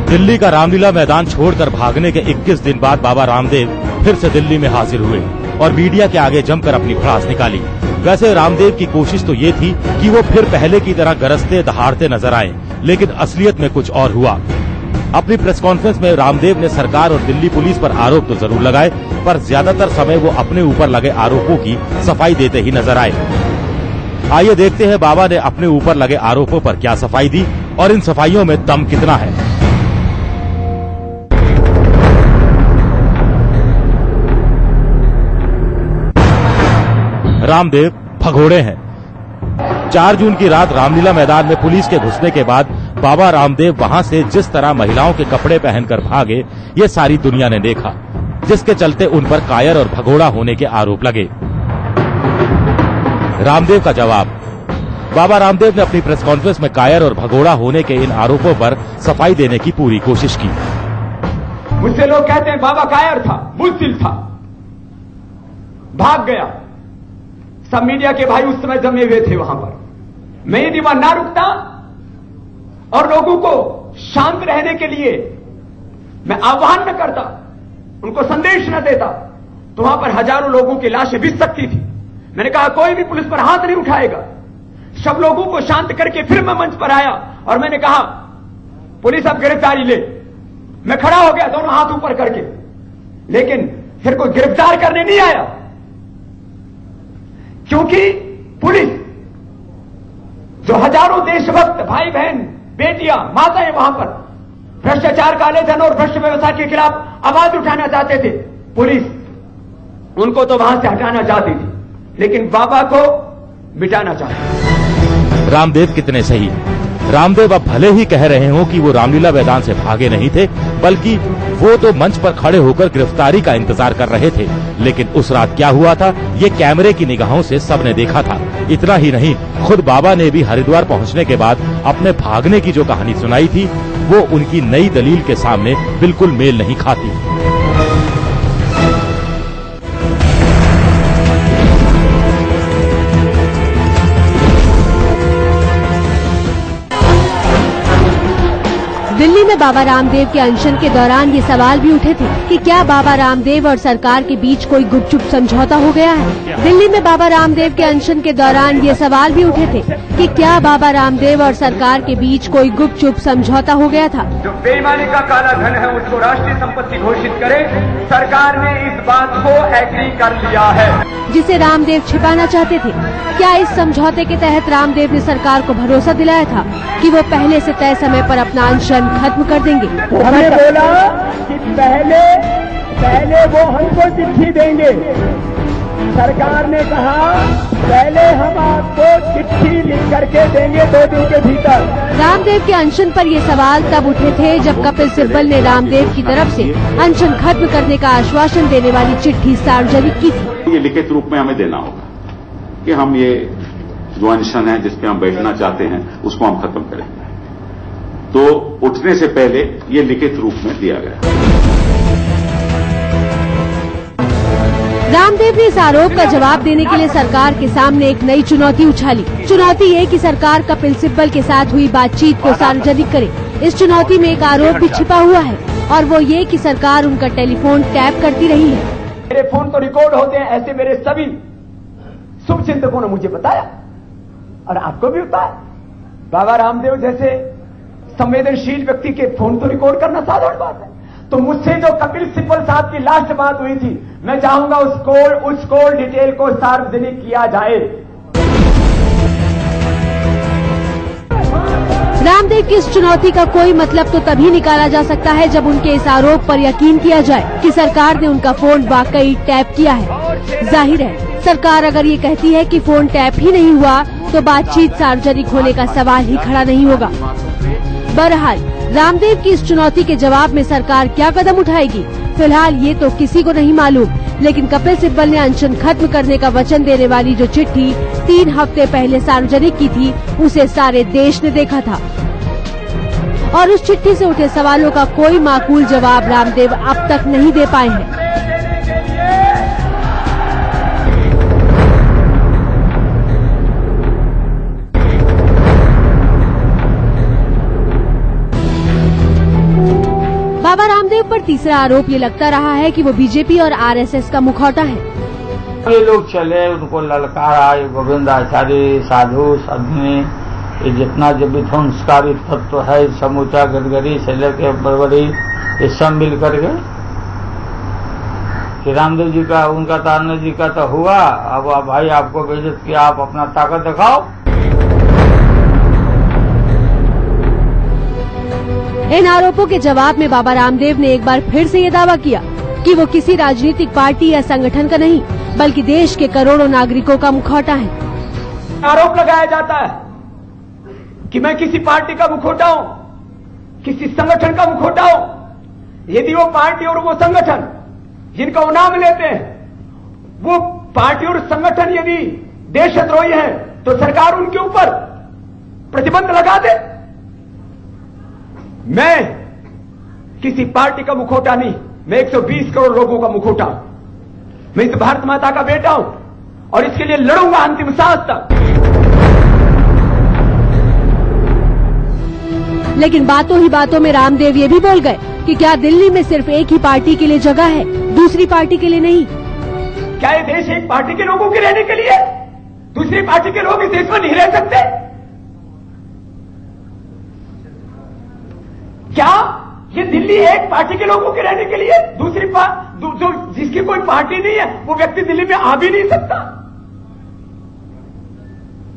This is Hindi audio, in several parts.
दिल्ली का रामलीला मैदान छोड़कर भागने के 21 दिन बाद बाबा रामदेव फिर से दिल्ली में हाजिर हुए और मीडिया के आगे जमकर अपनी भड़ास निकाली। वैसे रामदेव की कोशिश तो ये थी कि वो फिर पहले की तरह गरजते दहाड़ते नजर आए, लेकिन असलियत में कुछ और हुआ। अपनी प्रेस कॉन्फ्रेंस में रामदेव ने सरकार और दिल्ली पुलिस पर आरोप तो जरूर लगाए, पर ज्यादातर समय वो अपने ऊपर लगे आरोपों की सफाई देते ही नजर आए। आइए देखते हैं बाबा ने अपने ऊपर लगे आरोपों पर क्या सफाई दी और इन सफाइयों में दम कितना है। रामदेव भगोड़े हैं। 4 जून की रात रामलीला मैदान में पुलिस के घुसने के बाद बाबा रामदेव वहां से जिस तरह महिलाओं के कपड़े पहनकर भागे, ये सारी दुनिया ने देखा, जिसके चलते उन पर कायर और भगोड़ा होने के आरोप लगे। रामदेव का जवाब। बाबा रामदेव ने अपनी प्रेस कॉन्फ्रेंस में कायर और भगोड़ा होने के इन आरोपों पर सफाई देने की पूरी कोशिश की। मुझसे लोग कहते हैं बाबा कायर था, बुज़दिल था, भाग गया। सब मीडिया के भाई उस समय जमे हुए थे वहां पर। मैं यदि वहां ना रुकता और लोगों को शांत रहने के लिए मैं आह्वान न करता, उनको संदेश न देता, तो वहां पर हजारों लोगों की लाशें बिछ सकती थी। मैंने कहा कोई भी पुलिस पर हाथ नहीं उठाएगा। सब लोगों को शांत करके फिर मैं मंच पर आया और मैंने कहा पुलिस अब गिरफ्तारी ले। मैं खड़ा हो गया दोनों हाथ ऊपर करके, लेकिन फिर कोई गिरफ्तार करने नहीं आया, क्योंकि पुलिस जो हजारों देशभक्त भाई बहन बेटियां माताएं वहां पर भ्रष्टाचार, काले धन और भ्रष्ट व्यवस्था के खिलाफ आवाज उठाना चाहते थे, पुलिस उनको तो वहां से हटाना चाहती थी, लेकिन बाबा को मिटाना चाहती। रामदेव कितने सही। रामदेव अब भले ही कह रहे हो कि वो रामलीला मैदान से भागे नहीं थे, बल्कि वो तो मंच पर खड़े होकर गिरफ्तारी का इंतजार कर रहे थे, लेकिन उस रात क्या हुआ था ये कैमरे की निगाहों से सबने देखा था। इतना ही नहीं, खुद बाबा ने भी हरिद्वार पहुंचने के बाद अपने भागने की जो कहानी सुनाई थी, वो उनकी नई दलील के सामने बिल्कुल मेल नहीं खाती। दिल्ली में बाबा रामदेव के अनशन के दौरान ये सवाल भी उठे थे कि क्या बाबा रामदेव और सरकार के बीच कोई गुपचुप समझौता हो गया है। दिल्ली में बाबा रामदेव के अनशन के दौरान ये सवाल भी उठे थे कि क्या बाबा रामदेव और सरकार के बीच कोई गुपचुप समझौता हो गया था। जो बेईमानी का काला धन है उसको राष्ट्रीय संपत्ति घोषित करे, सरकार ने इस बात को एग्री कर लिया है, जिसे रामदेव छिपाना चाहते थे। क्या इस समझौते के तहत रामदेव ने सरकार को भरोसा दिलाया था कि वो पहले से तय समय पर अपना अनशन खत्म कर देंगे। हमने बोला कि पहले वो हमको चिट्ठी देंगे। सरकार ने कहा पहले हम आपको चिट्ठी लिख करके देंगे 2 दिन के भीतर। रामदेव के अनशन पर ये सवाल तब उठे थे जब कपिल सिब्बल ने रामदेव की तरफ से अनशन खत्म करने का आश्वासन देने वाली चिट्ठी सार्वजनिक की थी। ये लिखित रूप में हमें देना होगा कि हम ये जो अनशन है जिसपे हम बैठना चाहते हैं उसको हम खत्म करेंगे। तो उठने से पहले ये लिखित रूप में दिया गया। रामदेव ने इस आरोप का जवाब देने के लिए सरकार के सामने एक नई चुनौती उछाली। चुनौती ये कि सरकार कपिल सिब्बल के साथ हुई बातचीत को सार्वजनिक करे। इस चुनौती में एक आरोप भी छिपा हुआ है और वो ये कि सरकार उनका टेलीफोन टैप करती रही है। मेरे फोन तो रिकॉर्ड होते हैं, ऐसे मेरे सभी शुभ चिंतकों ने मुझे बताया और आपको भी बताया। बाबा रामदेव जैसे संवेदनशील व्यक्ति के फोन तो रिकॉर्ड करना साधारण बात है। तो मुझसे जो कपिल सिब्बल साहब की लास्ट बात हुई थी, मैं चाहूंगा उस कॉल डिटेल को सार्वजनिक किया जाए। रामदेव की इस चुनौती का कोई मतलब तो तभी निकाला जा सकता है जब उनके इस आरोप पर यकीन किया जाए कि सरकार ने उनका फोन वाकई टैप किया है। जाहिर है, सरकार अगर ये कहती है कि फोन टैप ही नहीं हुआ तो बातचीत सार्वजनिक होने का सवाल ही खड़ा नहीं होगा। बहरहाल, रामदेव की इस चुनौती के जवाब में सरकार क्या कदम उठाएगी, फिलहाल ये तो किसी को नहीं मालूम। लेकिन कपिल सिब्बल ने अनशन खत्म करने का वचन देने वाली जो चिट्ठी 3 हफ्ते पहले सार्वजनिक की थी, उसे सारे देश ने देखा था और उस चिट्ठी से उठे सवालों का कोई माकूल जवाब रामदेव अब तक नहीं दे पाए हैं। रामदेव पर तीसरा आरोप ये लगता रहा है कि वो बीजेपी और आरएसएस का मुखौटा है। ये लोग चले, उनको ललकारा, ये गोविंद आचार्य, साधु साधुनी, ये जितना जो विध्वंसकारी तत्व है, समूचा गडकरी से लेके बरबरी, ये सब मिल करके कि रामदेव जी का, उनका तारने जी का तो हुआ, अब भाई आपको बेइज्जत किया, आप अपना ताकत दिखाओ। इन आरोपों के जवाब में बाबा रामदेव ने एक बार फिर से ये दावा किया कि वो किसी राजनीतिक पार्टी या संगठन का नहीं, बल्कि देश के करोड़ों नागरिकों का मुखौटा है। आरोप लगाया जाता है कि मैं किसी पार्टी का मुखौटा हूं, किसी संगठन का मुखौटा हूं। यदि वो पार्टी और वो संगठन जिनका वो नाम लेते हैं, वो पार्टी और संगठन यदि देशद्रोही है, तो सरकार उनके ऊपर प्रतिबंध लगा दे। मैं किसी पार्टी का मुखौटा नहीं, मैं 120 करोड़ लोगों का मुखौटा हूं। मैं इस भारत माता का बेटा हूं और इसके लिए लड़ूंगा अंतिम सांस तक। लेकिन बातों ही बातों में रामदेव ये भी बोल गए कि क्या दिल्ली में सिर्फ एक ही पार्टी के लिए जगह है, दूसरी पार्टी के लिए नहीं। क्या ये देश एक पार्टी के लोगों के रहने के लिए? दूसरी पार्टी के लोग इस देश में नहीं रह सकते? क्या ये दिल्ली एक पार्टी के लोगों के रहने के लिए? दूसरी जो जिसकी कोई पार्टी नहीं है, वो व्यक्ति दिल्ली में आ भी नहीं सकता?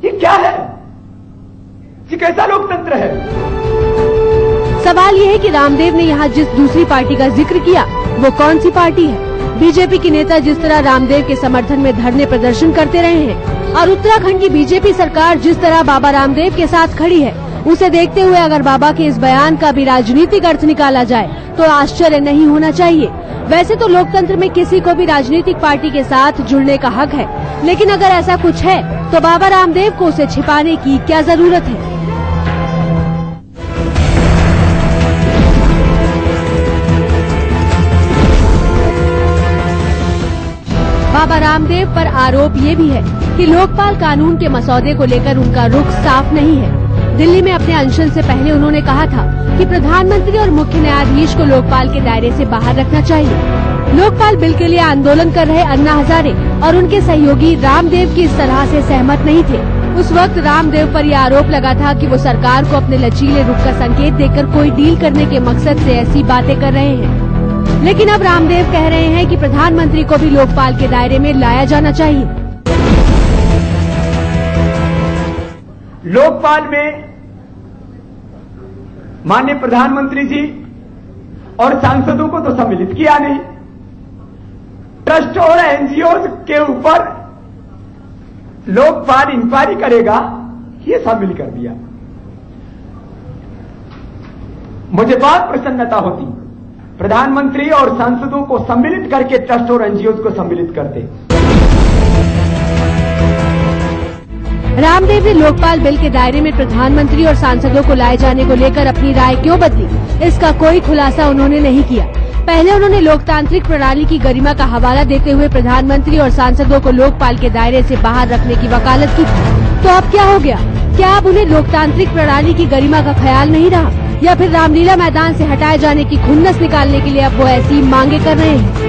ये क्या है? ये कैसा लोकतंत्र है? सवाल ये है कि रामदेव ने यहाँ जिस दूसरी पार्टी का जिक्र किया, वो कौन सी पार्टी है? बीजेपी के नेता जिस तरह रामदेव के समर्थन में धरने प्रदर्शन करते रहे हैं और उत्तराखंड की बीजेपी सरकार जिस तरह बाबा रामदेव के साथ खड़ी है, उसे देखते हुए अगर बाबा के इस बयान का भी राजनीतिक अर्थ निकाला जाए तो आश्चर्य नहीं होना चाहिए। वैसे तो लोकतंत्र में किसी को भी राजनीतिक पार्टी के साथ जुड़ने का हक है, लेकिन अगर ऐसा कुछ है तो बाबा रामदेव को उसे छिपाने की क्या जरूरत है? बाबा रामदेव पर आरोप ये भी है कि लोकपाल कानून के मसौदे को लेकर उनका रुख साफ नहीं है। दिल्ली में अपने अनशन से पहले उन्होंने कहा था कि प्रधानमंत्री और मुख्य न्यायाधीश को लोकपाल के दायरे से बाहर रखना चाहिए। लोकपाल बिल के लिए आंदोलन कर रहे अन्ना हजारे और उनके सहयोगी रामदेव की इस तरह से सहमत नहीं थे। उस वक्त रामदेव पर यह आरोप लगा था कि वो सरकार को अपने लचीले रुख का संकेत देकर कोई डील करने के मकसद से ऐसी बातें कर रहे हैं। लेकिन अब रामदेव कह रहे हैं कि प्रधानमंत्री को भी लोकपाल के दायरे में लाया जाना चाहिए। लोकपाल में माननीय प्रधानमंत्री जी और सांसदों को तो सम्मिलित किया नहीं। ट्रस्ट और एनजीओ के ऊपर लोकपाल इंक्वायरी करेगा, ये शामिल कर दिया। मुझे बहुत प्रसन्नता होती प्रधानमंत्री और सांसदों को सम्मिलित करके ट्रस्ट और एनजीओ को सम्मिलित करते। रामदेव ने लोकपाल बिल के दायरे में प्रधानमंत्री और सांसदों को लाए जाने को लेकर अपनी राय क्यों बदली, इसका कोई खुलासा उन्होंने नहीं किया। पहले उन्होंने लोकतांत्रिक प्रणाली की गरिमा का हवाला देते हुए प्रधानमंत्री और सांसदों को लोकपाल के दायरे से बाहर रखने की वकालत की थी। तो अब क्या हो गया? क्या अब उन्हें लोकतांत्रिक प्रणाली की गरिमा का ख्याल नहीं रहा, या फिर रामलीला मैदान से हटाए जाने की खुन्नस निकालने के लिए अब वो ऐसी मांगे कर रहे हैं?